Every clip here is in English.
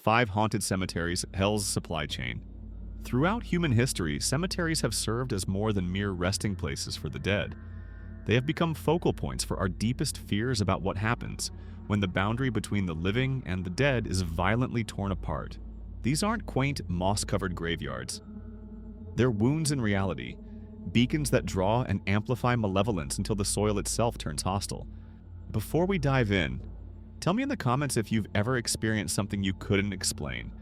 5 haunted cemeteries, hell's supply chain. Throughout human history, cemeteries have served as more than mere resting places for the dead. They have become focal points for our deepest fears about what happens when the boundary between the living and the dead is violently torn apart. These aren't quaint, moss-covered graveyards. They're wounds in reality, beacons that draw and amplify malevolence until the soil itself turns hostile. Before we dive in, tell me in the comments if you've ever experienced something you couldn't explain.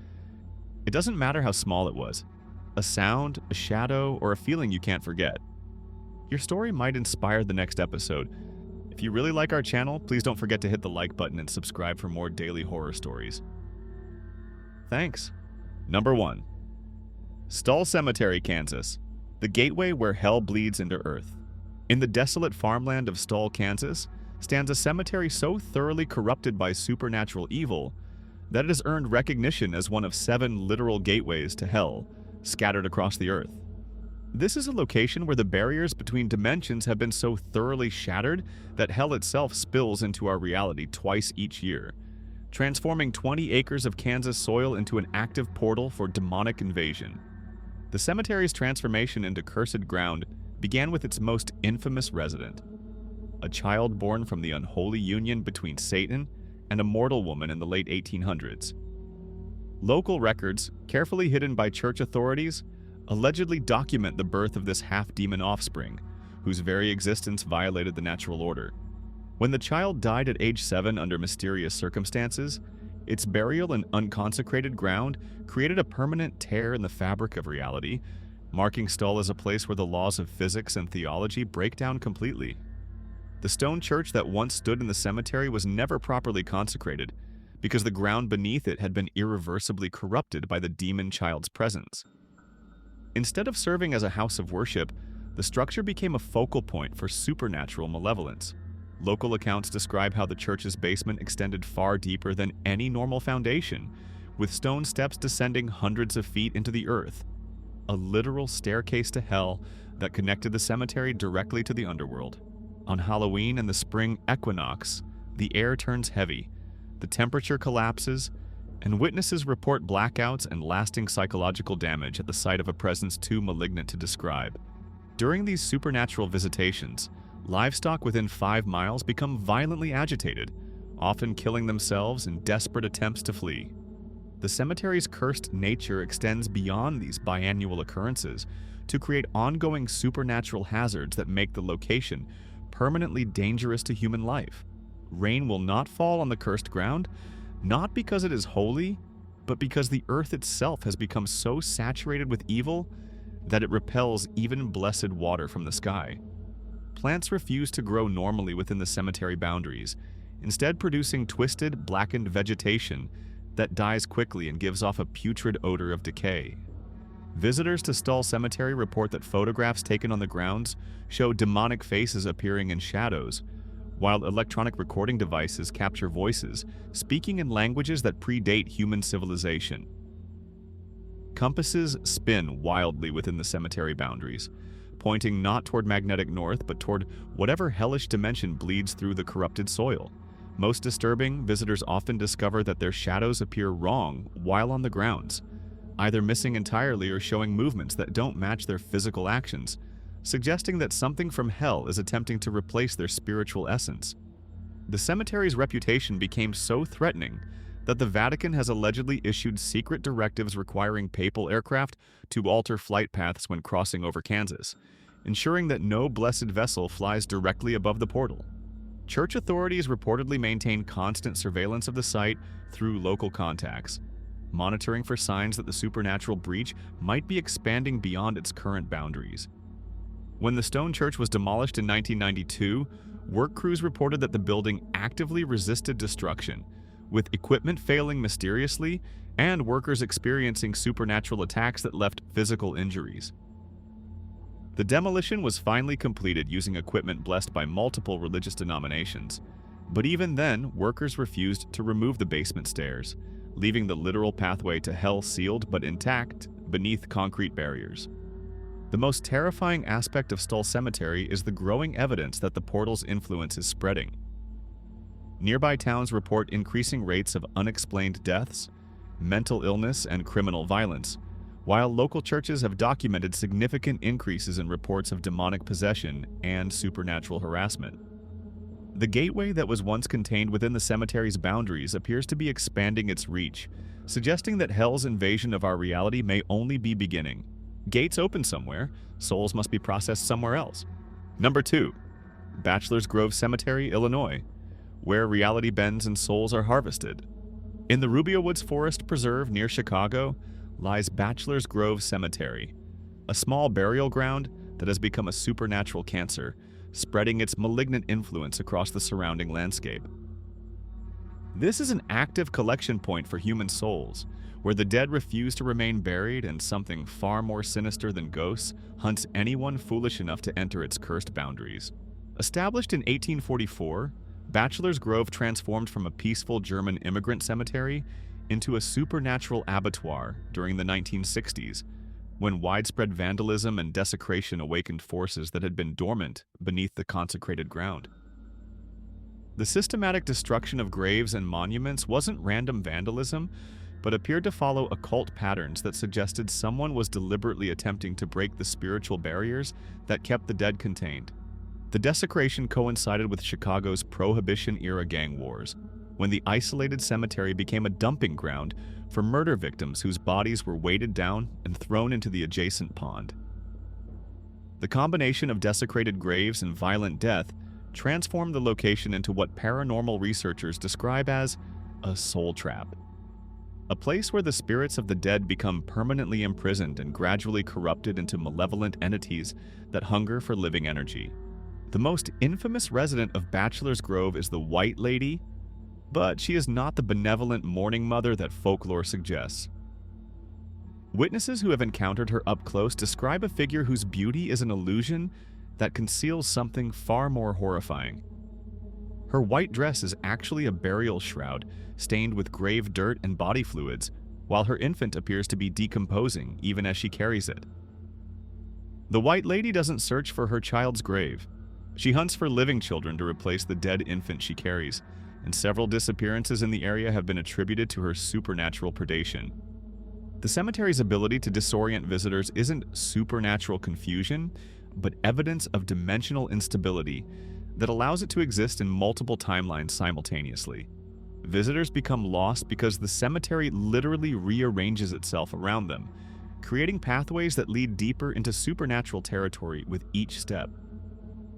It doesn't matter how small it was. A sound, a shadow, or a feeling you can't forget. Your story might inspire the next episode. If you really like our channel, please don't forget to hit the like button and subscribe for more daily horror stories. Thanks. Number 1. Stull Cemetery, Kansas. The gateway where hell bleeds into earth. In the desolate farmland of Stull, Kansas, stands a cemetery so thoroughly corrupted by supernatural evil that it has earned recognition as one of 7 literal gateways to hell, scattered across the earth. This is a location where the barriers between dimensions have been so thoroughly shattered that hell itself spills into our reality twice each year, transforming 20 acres of Kansas soil into an active portal for demonic invasion. The cemetery's transformation into cursed ground began with its most infamous resident, a child born from the unholy union between Satan and a mortal woman in the late 1800s. Local records, carefully hidden by church authorities, allegedly document the birth of this half-demon offspring, whose very existence violated the natural order. When the child died at age 7 under mysterious circumstances, its burial in unconsecrated ground created a permanent tear in the fabric of reality, marking Stull as a place where the laws of physics and theology break down completely. The stone church that once stood in the cemetery was never properly consecrated, because the ground beneath it had been irreversibly corrupted by the demon child's presence. Instead of serving as a house of worship, the structure became a focal point for supernatural malevolence. Local accounts describe how the church's basement extended far deeper than any normal foundation, with stone steps descending hundreds of feet into the earth, a literal staircase to hell that connected the cemetery directly to the underworld. On Halloween and the spring equinox, the air turns heavy, the temperature collapses, and witnesses report blackouts and lasting psychological damage at the sight of a presence too malignant to describe. During these supernatural visitations, livestock within 5 miles become violently agitated, often killing themselves in desperate attempts to flee. The cemetery's cursed nature extends beyond these biannual occurrences to create ongoing supernatural hazards that make the location permanently dangerous to human life. Rain will not fall on the cursed ground, not because it is holy, but because the earth itself has become so saturated with evil that it repels even blessed water from the sky. Plants refuse to grow normally within the cemetery boundaries, instead producing twisted, blackened vegetation that dies quickly and gives off a putrid odor of decay. Visitors to Stull Cemetery report that photographs taken on the grounds show demonic faces appearing in shadows, while electronic recording devices capture voices speaking in languages that predate human civilization. Compasses spin wildly within the cemetery boundaries, pointing not toward magnetic north but toward whatever hellish dimension bleeds through the corrupted soil. Most disturbing, visitors often discover that their shadows appear wrong while on the grounds, either missing entirely or showing movements that don't match their physical actions, suggesting that something from hell is attempting to replace their spiritual essence. The cemetery's reputation became so threatening that the Vatican has allegedly issued secret directives requiring papal aircraft to alter flight paths when crossing over Kansas, ensuring that no blessed vessel flies directly above the portal. Church authorities reportedly maintain constant surveillance of the site through local contacts, monitoring for signs that the supernatural breach might be expanding beyond its current boundaries. When the stone church was demolished in 1992, work crews reported that the building actively resisted destruction, with equipment failing mysteriously and workers experiencing supernatural attacks that left physical injuries. The demolition was finally completed using equipment blessed by multiple religious denominations, but even then, workers refused to remove the basement stairs, leaving the literal pathway to hell sealed but intact beneath concrete barriers. The most terrifying aspect of Stull Cemetery is the growing evidence that the portal's influence is spreading. Nearby towns report increasing rates of unexplained deaths, mental illness, and criminal violence, while local churches have documented significant increases in reports of demonic possession and supernatural harassment. The gateway that was once contained within the cemetery's boundaries appears to be expanding its reach, suggesting that hell's invasion of our reality may only be beginning. Gates open somewhere, souls must be processed somewhere else. Number 2. Bachelor's Grove Cemetery, Illinois, where reality bends and souls are harvested. In the Rubio Woods Forest Preserve near Chicago lies Bachelor's Grove Cemetery, a small burial ground that has become a supernatural cancer, spreading its malignant influence across the surrounding landscape. This is an active collection point for human souls, where the dead refuse to remain buried and something far more sinister than ghosts hunts anyone foolish enough to enter its cursed boundaries. Established in 1844, Bachelor's Grove transformed from a peaceful German immigrant cemetery into a supernatural abattoir during the 1960s, when widespread vandalism and desecration awakened forces that had been dormant beneath the consecrated ground. The systematic destruction of graves and monuments wasn't random vandalism, but appeared to follow occult patterns that suggested someone was deliberately attempting to break the spiritual barriers that kept the dead contained. The desecration coincided with Chicago's Prohibition-era gang wars, when the isolated cemetery became a dumping ground for murder victims whose bodies were weighted down and thrown into the adjacent pond. The combination of desecrated graves and violent death transformed the location into what paranormal researchers describe as a soul trap, a place where the spirits of the dead become permanently imprisoned and gradually corrupted into malevolent entities that hunger for living energy. The most infamous resident of Bachelor's Grove is the White Lady, but she is not the benevolent mourning mother that folklore suggests. Witnesses who have encountered her up close describe a figure whose beauty is an illusion that conceals something far more horrifying. Her white dress is actually a burial shroud stained with grave dirt and body fluids, while her infant appears to be decomposing even as she carries it. The White Lady doesn't search for her child's grave. She hunts for living children to replace the dead infant she carries, and several disappearances in the area have been attributed to her supernatural predation. The cemetery's ability to disorient visitors isn't supernatural confusion, but evidence of dimensional instability that allows it to exist in multiple timelines simultaneously. Visitors become lost because the cemetery literally rearranges itself around them, creating pathways that lead deeper into supernatural territory with each step.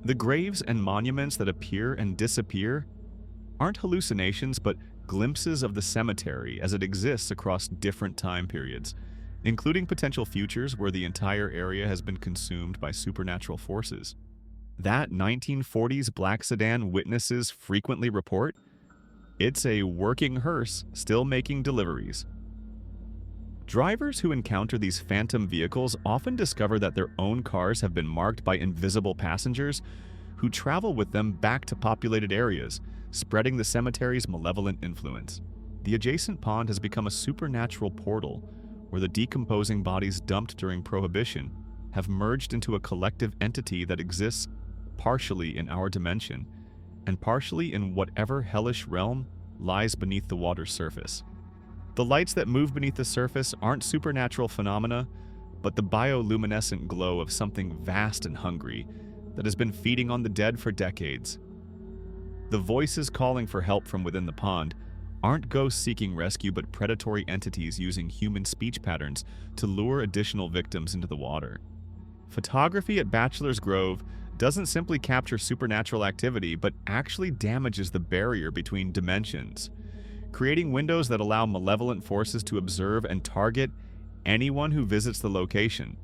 The graves and monuments that appear and disappear aren't hallucinations, but glimpses of the cemetery as it exists across different time periods, including potential futures where the entire area has been consumed by supernatural forces. That 1940s black sedan witnesses frequently report, it's a working hearse still making deliveries. Drivers who encounter these phantom vehicles often discover that their own cars have been marked by invisible passengers who travel with them back to populated areas, spreading the cemetery's malevolent influence. The adjacent pond has become a supernatural portal where the decomposing bodies dumped during Prohibition have merged into a collective entity that exists partially in our dimension and partially in whatever hellish realm lies beneath the water's surface. The lights that move beneath the surface aren't supernatural phenomena, but the bioluminescent glow of something vast and hungry that has been feeding on the dead for decades. The voices calling for help from within the pond aren't ghosts seeking rescue, but predatory entities using human speech patterns to lure additional victims into the water. Photography at Bachelor's Grove doesn't simply capture supernatural activity, but actually damages the barrier between dimensions, creating windows that allow malevolent forces to observe and target anyone who visits the location.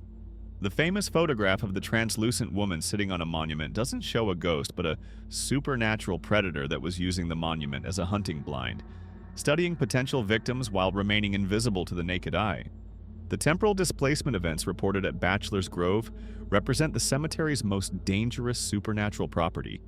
The famous photograph of the translucent woman sitting on a monument doesn't show a ghost, but a supernatural predator that was using the monument as a hunting blind, studying potential victims while remaining invisible to the naked eye. The temporal displacement events reported at Bachelor's Grove represent the cemetery's most dangerous supernatural property.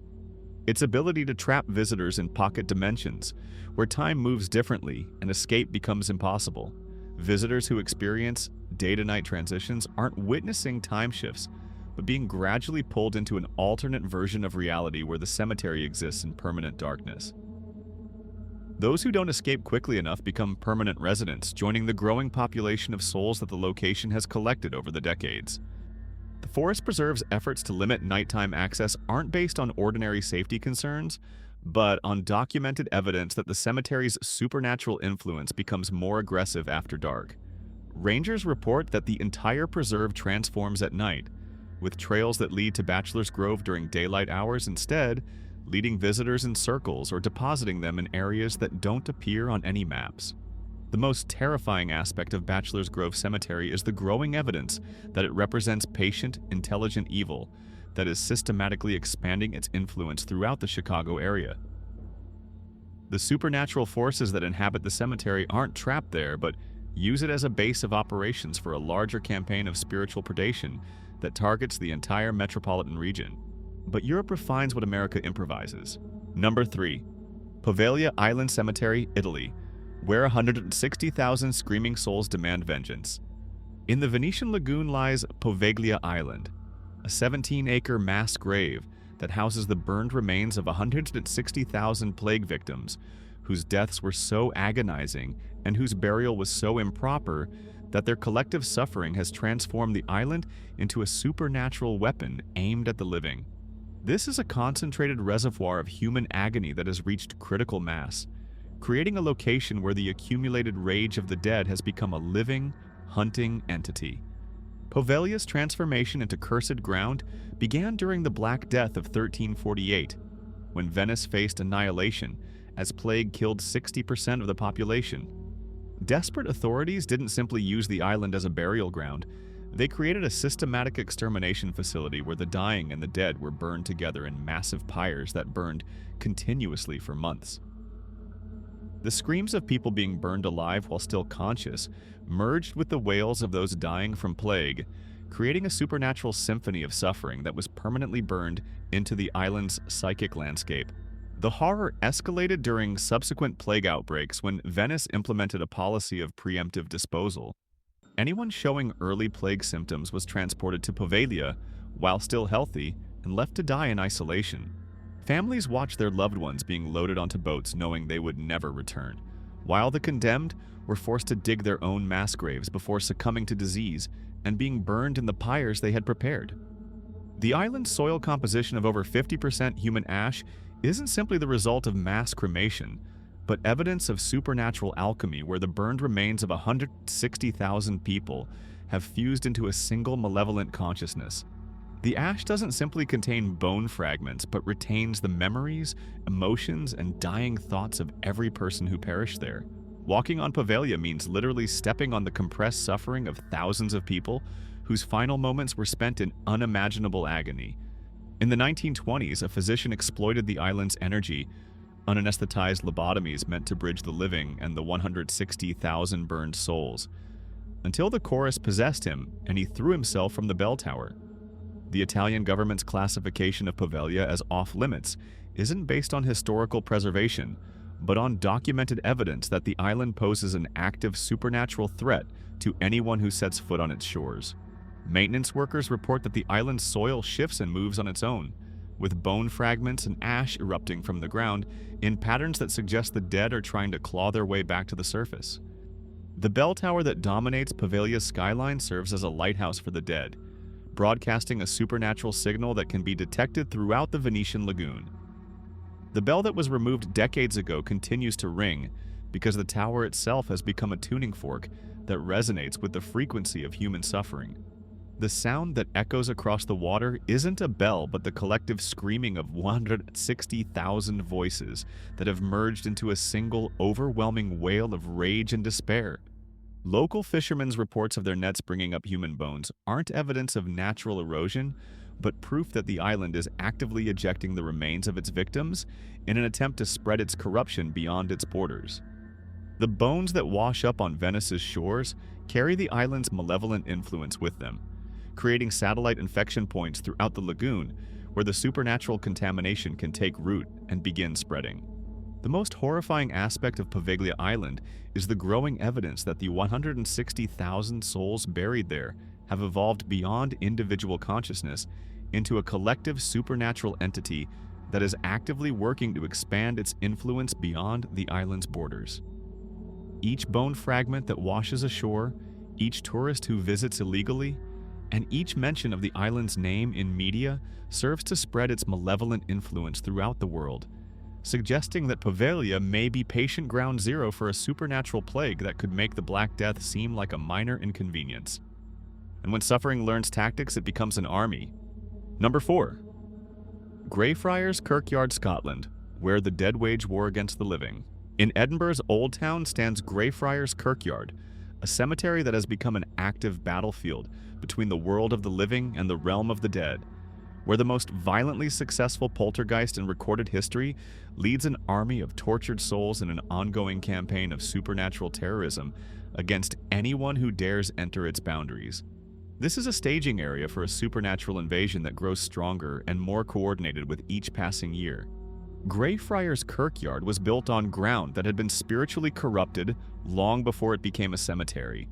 Its ability to trap visitors in pocket dimensions, where time moves differently and escape becomes impossible. Visitors who experience day-to-night transitions aren't witnessing time shifts, but being gradually pulled into an alternate version of reality where the cemetery exists in permanent darkness. Those who don't escape quickly enough become permanent residents, joining the growing population of souls that the location has collected over the decades. The Forest Preserve's efforts to limit nighttime access aren't based on ordinary safety concerns, but on documented evidence that the cemetery's supernatural influence becomes more aggressive after dark. Rangers report that the entire preserve transforms at night, with trails that lead to Bachelor's Grove during daylight hours instead, leading visitors in circles or depositing them in areas that don't appear on any maps. The most terrifying aspect of Bachelor's Grove Cemetery is the growing evidence that it represents patient, intelligent evil that is systematically expanding its influence throughout the Chicago area. The supernatural forces that inhabit the cemetery aren't trapped there, but use it as a base of operations for a larger campaign of spiritual predation that targets the entire metropolitan region. But Europe refines what America improvises. Number 3. Poveglia Island Cemetery, Italy, where 160,000 screaming souls demand vengeance. In the Venetian lagoon lies Poveglia Island, a 17-acre mass grave that houses the burned remains of 160,000 plague victims whose deaths were so agonizing and whose burial was so improper that their collective suffering has transformed the island into a supernatural weapon aimed at the living. This is a concentrated reservoir of human agony that has reached critical mass, creating a location where the accumulated rage of the dead has become a living, hunting entity. Poveglia's transformation into cursed ground began during the Black Death of 1348, when Venice faced annihilation as plague killed 60% of the population. Desperate authorities didn't simply use the island as a burial ground. They created a systematic extermination facility where the dying and the dead were burned together in massive pyres that burned continuously for months. The screams of people being burned alive while still conscious merged with the wails of those dying from plague, creating a supernatural symphony of suffering that was permanently burned into the island's psychic landscape. The horror escalated during subsequent plague outbreaks when Venice implemented a policy of preemptive disposal. Anyone showing early plague symptoms was transported to Poveglia while still healthy and left to die in isolation. Families watched their loved ones being loaded onto boats knowing they would never return, while the condemned were forced to dig their own mass graves before succumbing to disease and being burned in the pyres they had prepared. The island's soil composition of over 50% human ash isn't simply the result of mass cremation, but evidence of supernatural alchemy where the burned remains of 160,000 people have fused into a single malevolent consciousness. The ash doesn't simply contain bone fragments, but retains the memories, emotions, and dying thoughts of every person who perished there. Walking on Poveglia means literally stepping on the compressed suffering of thousands of people whose final moments were spent in unimaginable agony. In the 1920s, a physician exploited the island's energy, unanesthetized lobotomies meant to bridge the living and the 160,000 burned souls, until the chorus possessed him and he threw himself from the bell tower. The Italian government's classification of Poveglia as off-limits isn't based on historical preservation, but on documented evidence that the island poses an active supernatural threat to anyone who sets foot on its shores. Maintenance workers report that the island's soil shifts and moves on its own, with bone fragments and ash erupting from the ground in patterns that suggest the dead are trying to claw their way back to the surface. The bell tower that dominates Poveglia's skyline serves as a lighthouse for the dead, broadcasting a supernatural signal that can be detected throughout the Venetian lagoon. The bell that was removed decades ago continues to ring because the tower itself has become a tuning fork that resonates with the frequency of human suffering. The sound that echoes across the water isn't a bell, but the collective screaming of 160,000 voices that have merged into a single, overwhelming wail of rage and despair. Local fishermen's reports of their nets bringing up human bones aren't evidence of natural erosion, but proof that the island is actively ejecting the remains of its victims in an attempt to spread its corruption beyond its borders. The bones that wash up on Venice's shores carry the island's malevolent influence with them, creating satellite infection points throughout the lagoon where the supernatural contamination can take root and begin spreading. The most horrifying aspect of Poveglia Island is the growing evidence that the 160,000 souls buried there have evolved beyond individual consciousness into a collective supernatural entity that is actively working to expand its influence beyond the island's borders. Each bone fragment that washes ashore, each tourist who visits illegally, and each mention of the island's name in media serves to spread its malevolent influence throughout the world, suggesting that Poveglia may be patient ground zero for a supernatural plague that could make the Black Death seem like a minor inconvenience. And when suffering learns tactics, it becomes an army. Number 4. Greyfriars Kirkyard, Scotland, where the dead wage war against the living. In Edinburgh's Old Town stands Greyfriars Kirkyard, a cemetery that has become an active battlefield between the world of the living and the realm of the dead, where the most violently successful poltergeist in recorded history leads an army of tortured souls in an ongoing campaign of supernatural terrorism against anyone who dares enter its boundaries. This is a staging area for a supernatural invasion that grows stronger and more coordinated with each passing year. Greyfriars Kirkyard was built on ground that had been spiritually corrupted long before it became a cemetery.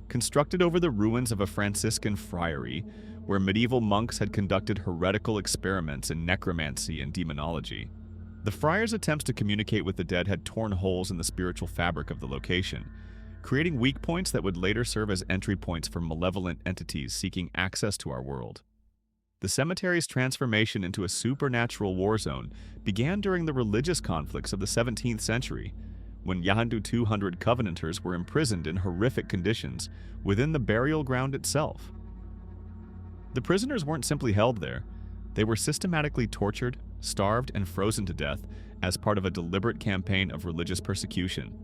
Constructed over the ruins of a Franciscan friary, where medieval monks had conducted heretical experiments in necromancy and demonology. The friars' attempts to communicate with the dead had torn holes in the spiritual fabric of the location, creating weak points that would later serve as entry points for malevolent entities seeking access to our world. The cemetery's transformation into a supernatural war zone began during the religious conflicts of the 17th century, when Yahandu 200 Covenanters were imprisoned in horrific conditions within the burial ground itself. The prisoners weren't simply held there. They were systematically tortured, starved, and frozen to death as part of a deliberate campaign of religious persecution.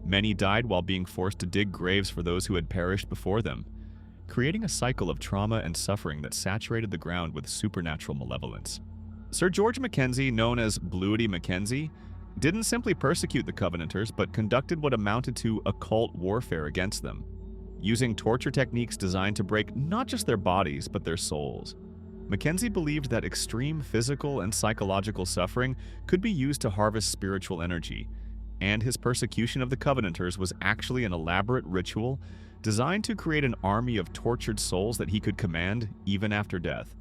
Many died while being forced to dig graves for those who had perished before them, creating a cycle of trauma and suffering that saturated the ground with supernatural malevolence. Sir George Mackenzie, known as Bluety Mackenzie, didn't simply persecute the Covenanters, but conducted what amounted to occult warfare against them, using torture techniques designed to break not just their bodies, but their souls. Mackenzie believed that extreme physical and psychological suffering could be used to harvest spiritual energy, and his persecution of the Covenanters was actually an elaborate ritual designed to create an army of tortured souls that he could command even after death.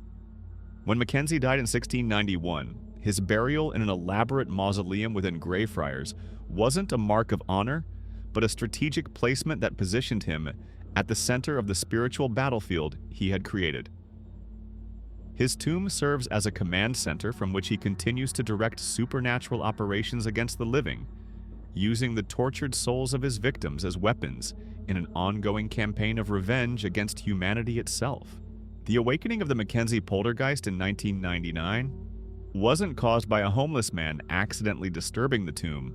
When Mackenzie died in 1691, his burial in an elaborate mausoleum within Greyfriars wasn't a mark of honor, but a strategic placement that positioned him at the center of the spiritual battlefield he had created. His tomb serves as a command center from which he continues to direct supernatural operations against the living, using the tortured souls of his victims as weapons in an ongoing campaign of revenge against humanity itself. The awakening of the Mackenzie poltergeist in 1999 wasn't caused by a homeless man accidentally disturbing the tomb,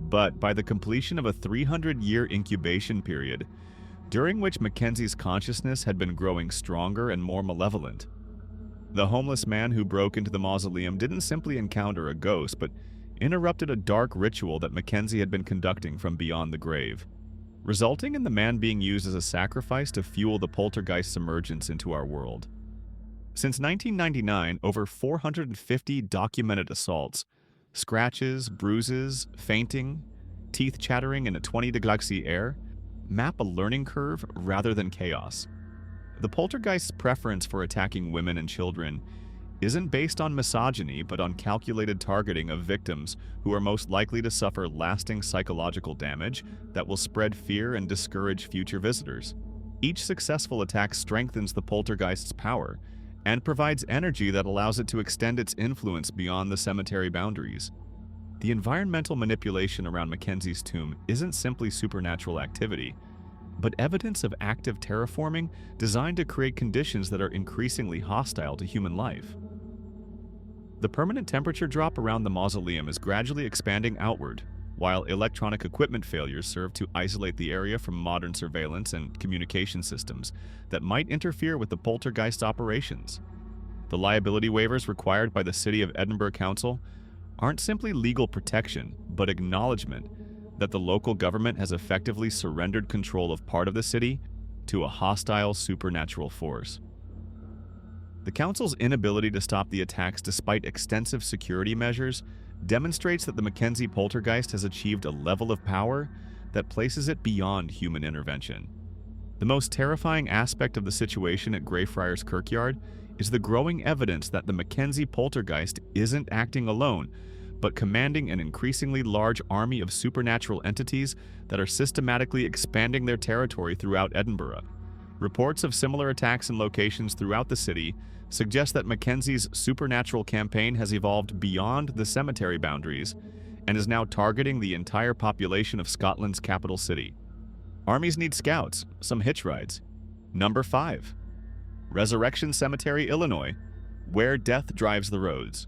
but by the completion of a 300-year incubation period, during which Mackenzie's consciousness had been growing stronger and more malevolent. The homeless man who broke into the mausoleum didn't simply encounter a ghost, but interrupted a dark ritual that Mackenzie had been conducting from beyond the grave, resulting in the man being used as a sacrifice to fuel the poltergeist's emergence into our world. Since 1999, over 450 documented assaults, scratches, bruises, fainting, teeth chattering in a 20-degree air, map a learning curve rather than chaos. The poltergeist's preference for attacking women and children isn't based on misogyny, but on calculated targeting of victims who are most likely to suffer lasting psychological damage that will spread fear and discourage future visitors. Each successful attack strengthens the poltergeist's power and provides energy that allows it to extend its influence beyond the cemetery boundaries. The environmental manipulation around Mackenzie's tomb isn't simply supernatural activity, but evidence of active terraforming designed to create conditions that are increasingly hostile to human life. The permanent temperature drop around the mausoleum is gradually expanding outward, while electronic equipment failures serve to isolate the area from modern surveillance and communication systems that might interfere with the poltergeist's operations. The liability waivers required by the City of Edinburgh Council aren't simply legal protection, but acknowledgement that the local government has effectively surrendered control of part of the city to a hostile supernatural force. The council's inability to stop the attacks despite extensive security measures demonstrates that the Mackenzie poltergeist has achieved a level of power that places it beyond human intervention. The most terrifying aspect of the situation at Greyfriars Kirkyard is the growing evidence that the Mackenzie poltergeist isn't acting alone, but commanding an increasingly large army of supernatural entities that are systematically expanding their territory throughout Edinburgh. Reports of similar attacks in locations throughout the city suggest that Mackenzie's supernatural campaign has evolved beyond the cemetery boundaries and is now targeting the entire population of Scotland's capital city. Armies need scouts, some hitch rides. Number 5. Resurrection Cemetery, Illinois, where death drives the roads.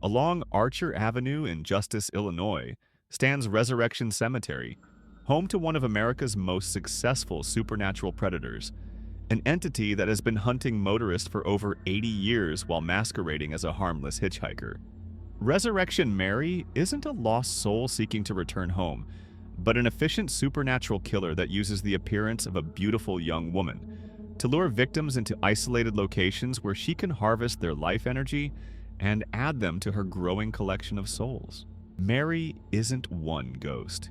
Along Archer Avenue in Justice, Illinois, stands Resurrection Cemetery, home to one of America's most successful supernatural predators, an entity that has been hunting motorists for over 80 years while masquerading as a harmless hitchhiker. Resurrection Mary isn't a lost soul seeking to return home, but an efficient supernatural killer that uses the appearance of a beautiful young woman to lure victims into isolated locations where she can harvest their life energy and add them to her growing collection of souls. Mary isn't one ghost.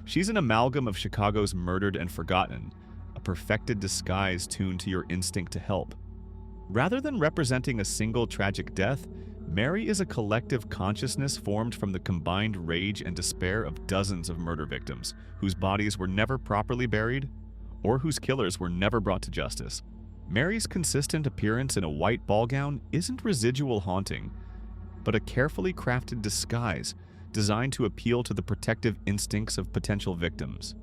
She's an amalgam of Chicago's murdered and forgotten, a perfected disguise tuned to your instinct to help. Rather than representing a single tragic death, Mary is a collective consciousness formed from the combined rage and despair of dozens of murder victims whose bodies were never properly buried or whose killers were never brought to justice. Mary's consistent appearance in a white ball gown isn't residual haunting, but a carefully crafted disguise designed to appeal to the protective instincts of potential victims.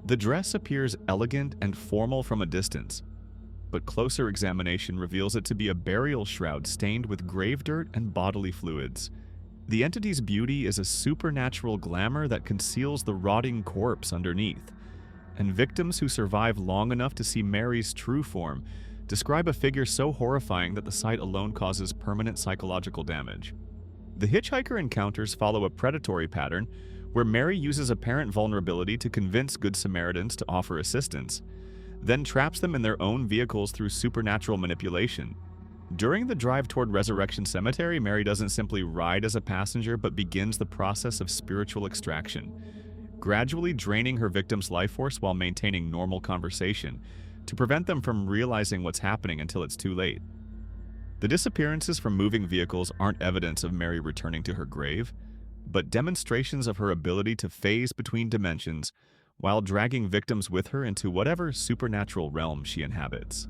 The dress appears elegant and formal from a distance, but closer examination reveals it to be a burial shroud stained with grave dirt and bodily fluids. The entity's beauty is a supernatural glamour that conceals the rotting corpse underneath, and victims who survive long enough to see Mary's true form describe a figure so horrifying that the sight alone causes permanent psychological damage. The hitchhiker encounters follow a predatory pattern where Mary uses apparent vulnerability to convince Good Samaritans to offer assistance, then traps them in their own vehicles through supernatural manipulation. During the drive toward Resurrection Cemetery, Mary doesn't simply ride as a passenger but begins the process of spiritual extraction, gradually draining her victim's life force while maintaining normal conversation to prevent them from realizing what's happening until it's too late. The disappearances from moving vehicles aren't evidence of Mary returning to her grave, but demonstrations of her ability to phase between dimensions while dragging victims with her into whatever supernatural realm she inhabits.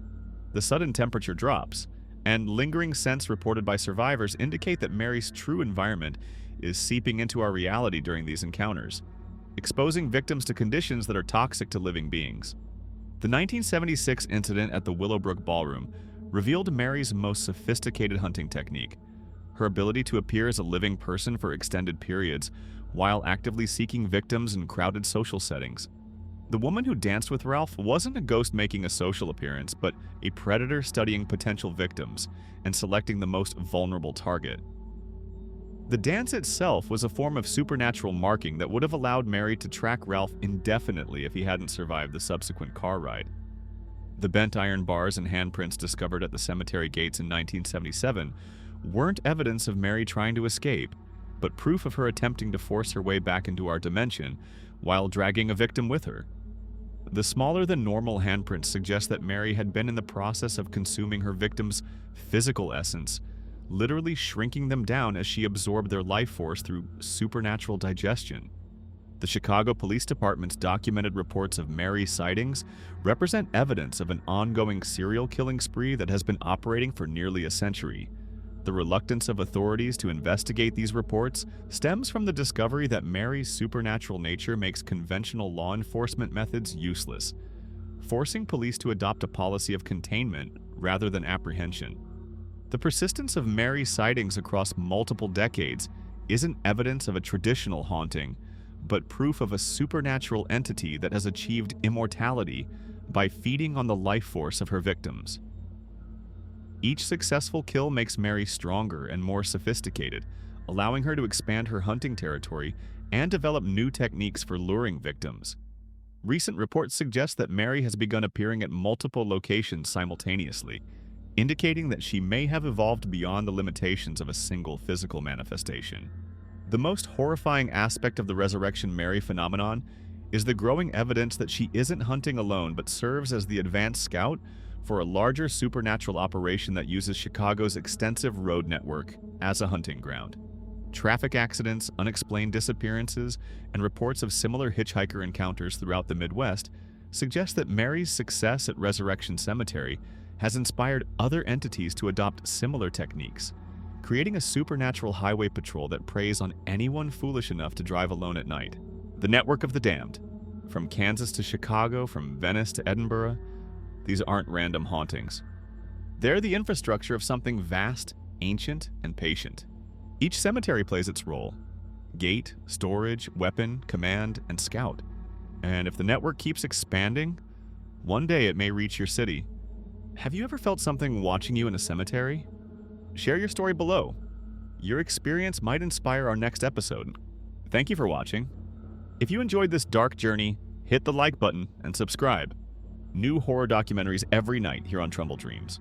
The sudden temperature drops, and lingering scents reported by survivors indicate that Mary's true environment is seeping into our reality during these encounters, exposing victims to conditions that are toxic to living beings. The 1976 incident at the Willowbrook Ballroom revealed Mary's most sophisticated hunting technique, her ability to appear as a living person for extended periods while actively seeking victims in crowded social settings. The woman who danced with Ralph wasn't a ghost making a social appearance, but a predator studying potential victims and selecting the most vulnerable target. The dance itself was a form of supernatural marking that would have allowed Mary to track Ralph indefinitely if he hadn't survived the subsequent car ride. The bent iron bars and handprints discovered at the cemetery gates in 1977 weren't evidence of Mary trying to escape, but proof of her attempting to force her way back into our dimension while dragging a victim with her. The smaller-than-normal handprints suggest that Mary had been in the process of consuming her victims' physical essence, literally shrinking them down as she absorbed their life force through supernatural digestion. The Chicago Police Department's documented reports of Mary sightings represent evidence of an ongoing serial killing spree that has been operating for nearly a century. The reluctance of authorities to investigate these reports stems from the discovery that Mary's supernatural nature makes conventional law enforcement methods useless, forcing police to adopt a policy of containment rather than apprehension. The persistence of Mary's sightings across multiple decades isn't evidence of a traditional haunting, but proof of a supernatural entity that has achieved immortality by feeding on the life force of her victims. Each successful kill makes Mary stronger and more sophisticated, allowing her to expand her hunting territory and develop new techniques for luring victims. Recent reports suggest that Mary has begun appearing at multiple locations simultaneously, indicating that she may have evolved beyond the limitations of a single physical manifestation. The most horrifying aspect of the Resurrection Mary phenomenon is the growing evidence that she isn't hunting alone but serves as the advanced scout for a larger supernatural operation that uses Chicago's extensive road network as a hunting ground. Traffic accidents, unexplained disappearances, and reports of similar hitchhiker encounters throughout the Midwest suggest that Mary's success at Resurrection Cemetery has inspired other entities to adopt similar techniques, creating a supernatural highway patrol that preys on anyone foolish enough to drive alone at night. The Network of the Damned. From Kansas to Chicago, from Venice to Edinburgh, these aren't random hauntings. They're the infrastructure of something vast, ancient, and patient. Each cemetery plays its role: gate, storage, weapon, command, and scout. And if the network keeps expanding, one day it may reach your city. Have you ever felt something watching you in a cemetery? Share your story below. Your experience might inspire our next episode. Thank you for watching. If you enjoyed this dark journey, hit the like button and subscribe. New horror documentaries every night here on TrumbleDreams.